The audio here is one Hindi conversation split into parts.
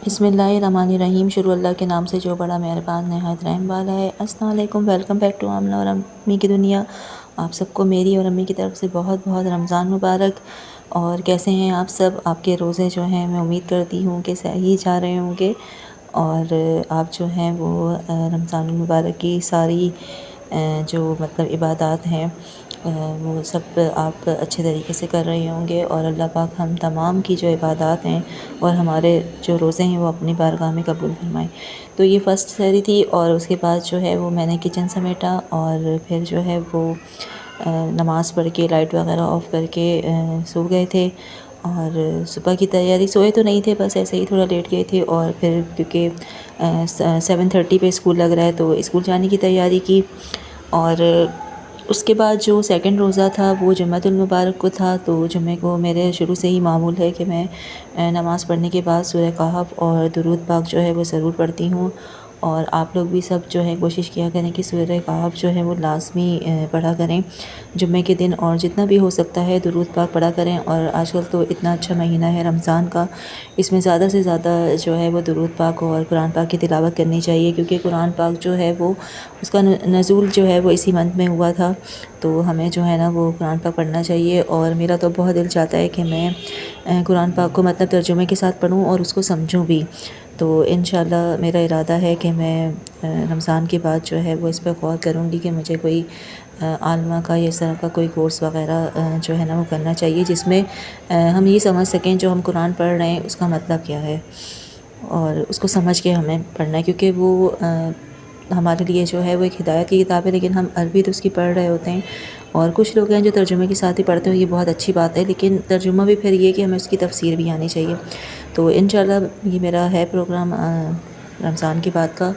बिस्मिल्लाहिर्रहमानिर्रहीम। शुरू अल्लाह के नाम से जो बड़ा मेहरबान नहायत रहम वाला है। अस्सलाम वालेकुम, वेलकम बैक टू आमना और अम्मी की दुनिया। आप सबको मेरी और अम्मी की तरफ से बहुत बहुत रमज़ान मुबारक। और कैसे हैं आप सब? आपके रोज़े जो हैं मैं उम्मीद करती हूँ कि सही जा रहे होंगे और आप जो हैं वो रमज़ान मुबारक की सारी जो मतलब इबादत हैं वो सब आप अच्छे तरीके से कर रहे होंगे और अल्लाह पाक हम तमाम की जो इबादत हैं और हमारे जो रोज़े हैं वो अपनी बारगाह में कबूल फरमाएँ। तो ये फ़र्स्ट सहरी थी और उसके बाद जो है वो मैंने किचन समेटा और फिर जो है वो नमाज़ पढ़ के लाइट वगैरह ऑफ़ करके सो गए थे। और सुबह की तैयारी, सोए तो नहीं थे, बस ऐसे ही थोड़ा लेट गए थे और फिर क्योंकि 7:30 पे स्कूल लग रहा है तो स्कूल जाने की तैयारी की। और उसके बाद जो सेकंड रोज़ा था वो जुम्मतुल मुबारक को था। तो जुम्मे को मेरे शुरू से ही मामूल है कि मैं नमाज़ पढ़ने के बाद सूरह कहफ और दुरूद पाक जो है वो ज़रूर पढ़ती हूँ। और आप लोग भी सब जो है कोशिश किया करें कि सूरह कहफ जो है वो लाज़मी पढ़ा करें जुम्मे के दिन, और जितना भी हो सकता है दुरूद पाक पढ़ा करें। और आजकल तो इतना अच्छा महीना है रमज़ान का, इसमें ज़्यादा से ज़्यादा जो है वो दुरूद पाक और कुरान पाक की तिलावत करनी चाहिए, क्योंकि कुरान पाक जो है वो उसका नज़ूल जो है वो इसी मंथ में हुआ था। तो हमें जो है ना वो कुरान पाक पढ़ना चाहिए। और मेरा तो बहुत दिल चाहता है कि मैं कुरान पाक को मतलब तर्जुमे के साथ पढूँ और उसको समझूँ भी। तो इंशाल्लाह मेरा इरादा है कि मैं रमज़ान के बाद जो है वो इस पर गौर करूँगी कि मुझे कोई आलिमा का या इस तरह का कोई कोर्स वग़ैरह जो है ना वो करना चाहिए, जिसमें हम ये समझ सकें जो हम कुरान पढ़ रहे हैं उसका मतलब क्या है और उसको समझ के हमें पढ़ना है। क्योंकि वो हमारे लिए जो है वो एक हिदायत की किताब है, लेकिन हम अरबी तो उसकी पढ़ रहे होते हैं। और कुछ लोग हैं जो तर्जुमे के साथ ही पढ़ते हैं, ये बहुत अच्छी बात है, लेकिन तर्जुमा भी फिर ये कि हमें उसकी तफसीर भी आनी चाहिए। तो इंशाल्लाह ये मेरा है प्रोग्राम रमज़ान के बाद का।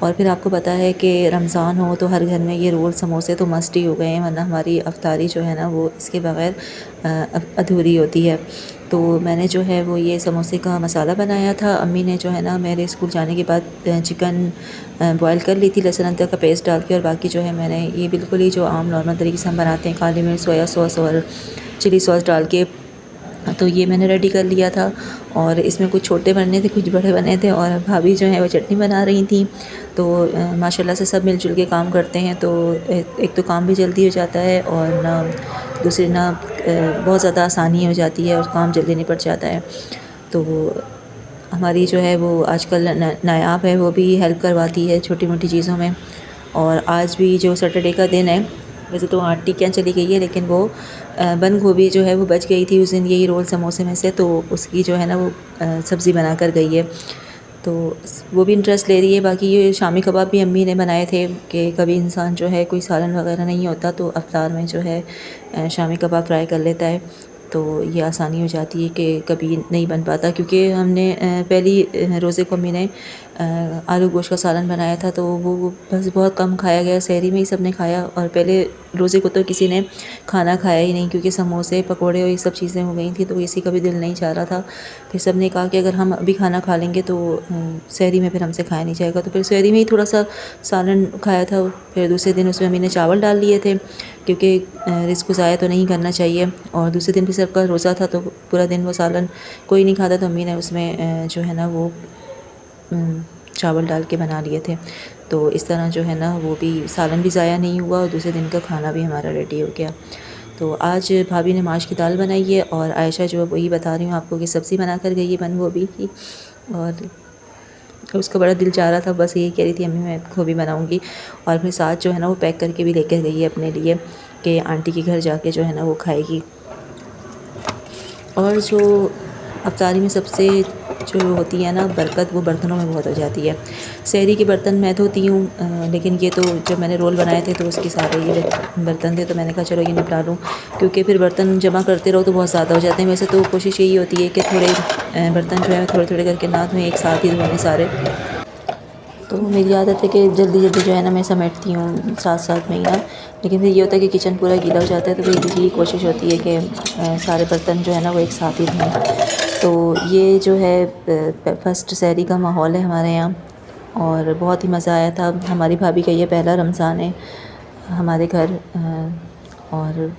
और फिर आपको पता है कि रमज़ान हो तो हर घर में ये रोल समोसे तो मस्ट ही हो गए हैं, वरना हमारी अफ्तारी जो है ना वो इसके बग़ैर अधूरी होती है। तो मैंने जो है वो ये समोसे का मसाला बनाया था। अम्मी ने जो है ना मेरे स्कूल जाने के बाद चिकन बॉयल कर ली थी लहसुन अदरक का पेस्ट डाल के, और बाकी जो है मैंने ये बिल्कुल ही जो आम नॉर्मल तरीके से हम बनाते हैं, काली मिर्च, सोया सॉस और चिली सॉस डाल के, तो ये मैंने रेडी कर लिया था। और इसमें कुछ छोटे बनने थे, कुछ बड़े बने थे, और भाभी जो है वो चटनी बना रही थी। तो माशाल्लाह से सब मिलजुल के काम करते हैं, तो एक तो काम भी जल्दी हो जाता है और ना दूसरी ना बहुत ज़्यादा आसानी हो जाती है और काम जल्दी निपट जाता है। तो हमारी जो है वो आजकल नायाब है, वो भी हेल्प करवाती है छोटी मोटी चीज़ों में। और आज भी जो सैटरडे का दिन है, वैसे तो आंटी क्या चली गई है, लेकिन वो बंद गोभी जो है वो बच गई थी उस दिन यही रोल समोसे में से, तो उसकी जो है ना वो सब्ज़ी बना कर गई है। तो वो भी इंटरेस्ट ले रही है। बाकी ये शामी कबाब भी अम्मी ने बनाए थे कि कभी इंसान जो है कोई सालन वगैरह नहीं होता तो अफ्तार में जो है शामी कबाब फ्राई कर लेता है, तो ये आसानी हो जाती है कि कभी नहीं बन पाता। क्योंकि हमने पहली रोज़े को अम्मी ने आलू गोश्त का सालन बनाया था, तो वो बस बहुत कम खाया गया, सहरी में ही सब ने खाया। और पहले रोज़े को तो किसी ने खाना खाया ही नहीं, क्योंकि समोसे पकोड़े और ये सब चीज़ें हो गई थी, तो किसी का भी दिल नहीं चाह रहा था। फिर सब ने कहा कि अगर हम अभी खाना खा लेंगे तो सहरी में फिर हमसे खाया नहीं जाएगा, तो फिर सहरी में ही थोड़ा सा सालन खाया था। फिर दूसरे दिन उसमें अम्मी ने चावल डाल लिए थे, क्योंकि रिस्क को ज़ाया तो नहीं करना चाहिए। और दूसरे दिन भी सबका रोज़ा था, तो पूरा दिन वो सालन कोई नहीं खाता, तो अम्मी ने उसमें जो है ना वो चावल डाल के बना लिए थे। तो इस तरह जो है ना वो भी सालन भी ज़ाया नहीं हुआ और दूसरे दिन का खाना भी हमारा रेडी हो गया। तो आज भाभी ने माश की दाल बनाई है और आयशा जो है वही बता रही हूँ आपको कि सब्ज़ी बना कर गई है बंद गोभी की। और उसका बड़ा दिल चाह रहा था, बस यही कह रही थी अम्मी मैं गोभी बनाऊँगी। और फिर साथ जो है ना वो पैक करके भी लेकर गई है अपने लिए कि आंटी के घर जाके जो है ना वो खाएगी। और जो अफ्तारी में सबसे जो होती है ना बरकत, वो बर्तनों में बहुत हो जाती है। सहरी के बर्तन मैं धोती हूँ, लेकिन ये तो जब मैंने रोल बनाए थे तो उसके सारे ये बर्तन थे, तो मैंने कहा चलो ये निपटा लूँ, क्योंकि फिर बर्तन जमा करते रहो तो बहुत ज़्यादा हो जाते हैं। वैसे तो कोशिश यही होती है कि थोड़े बर्तन जो है थोड़े थोड़े करके ना धोएं, एक साथ ही धोने सारे। तो मेरी आदत है कि जल्दी जल्दी जो है ना मैं समेटती हूँ साथ साथ में ही ना, लेकिन फिर ये होता है कि किचन पूरा गीला हो जाता है, तो फिर यही कोशिश होती है कि सारे बर्तन जो है ना वो एक साथ ही धोएं। तो ये जो है फर्स्ट सहरी का माहौल है हमारे यहाँ, और बहुत ही मज़ा आया था। हमारी भाभी का ये पहला रमज़ान है हमारे घर, और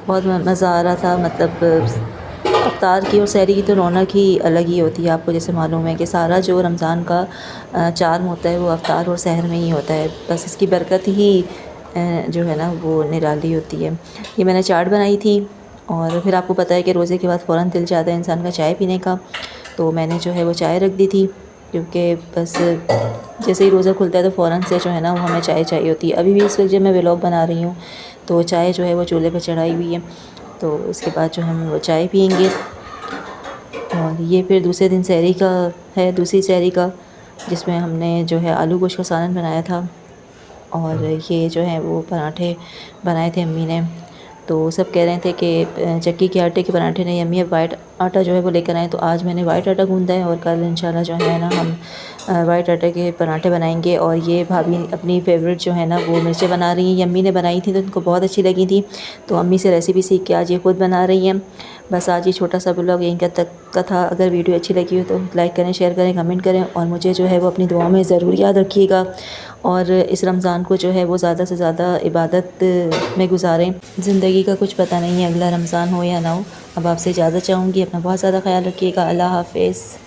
बहुत मज़ा आ रहा था। मतलब इफ्तार की और सहरी की तो रौनक ही अलग ही होती है। आपको जैसे मालूम है कि सारा जो रमज़ान का चार्म होता है वो इफ्तार और सहर में ही होता है। बस इसकी बरकत ही जो है ना वो निराली होती है। ये मैंने चाट बनाई थी और फिर आपको पता है कि रोज़े के बाद फ़ौरन दिल चाहता है इंसान का चाय पीने का, तो मैंने जो है वो चाय रख दी थी, क्योंकि बस जैसे ही रोज़ा खुलता है तो फ़ौरन से जो है ना वो हमें चाय चाहिए होती है। अभी भी इस वक्त जब मैं व्लॉग बना रही हूँ तो चाय जो है वो चूल्हे पर चढ़ाई हुई है, तो उसके बाद जो हम वो चाय पियेंगे। और ये फिर दूसरे दिन सहरी का है, दूसरी सहरी का, जिसमें हमने जो है आलू गोश्त का सालन बनाया था और ये जो है वो पराठे बनाए थे अम्मी ने। तो सब कह रहे थे कि चक्की के आटे के पराठे नहीं अम्मी, अब वाइट आटा जो है वो लेकर आएँ। तो आज मैंने वाइट आटा गूँधा है और कल इंशाल्लाह जो है ना हम वाइट आटे के पराठे बनाएंगे। और ये भाभी अपनी फेवरेट जो है ना वो मिर्चें बना रही हैं। ये अम्मी ने बनाई थी तो उनको बहुत अच्छी लगी थी, तो अम्मी से रेसिपी सीख के आज ये ख़ुद बना रही हैं। बस आज ये छोटा सा ब्लॉग यहीं तक का था। अगर वीडियो अच्छी लगी हो तो लाइक करें, शेयर करें, कमेंट करें और मुझे जो है वो अपनी दुआओं में ज़रूर याद रखिएगा। और इस रमज़ान को जो है वो ज़्यादा से ज़्यादा इबादत में गुजारें। ज़िंदगी का कुछ पता नहीं है, अगला रमज़ान हो या ना हो। अब आपसे इजाज़त चाहूँगी। अपना बहुत ज़्यादा ख्याल रखिएगा। अल्लाह हाफ़िज़।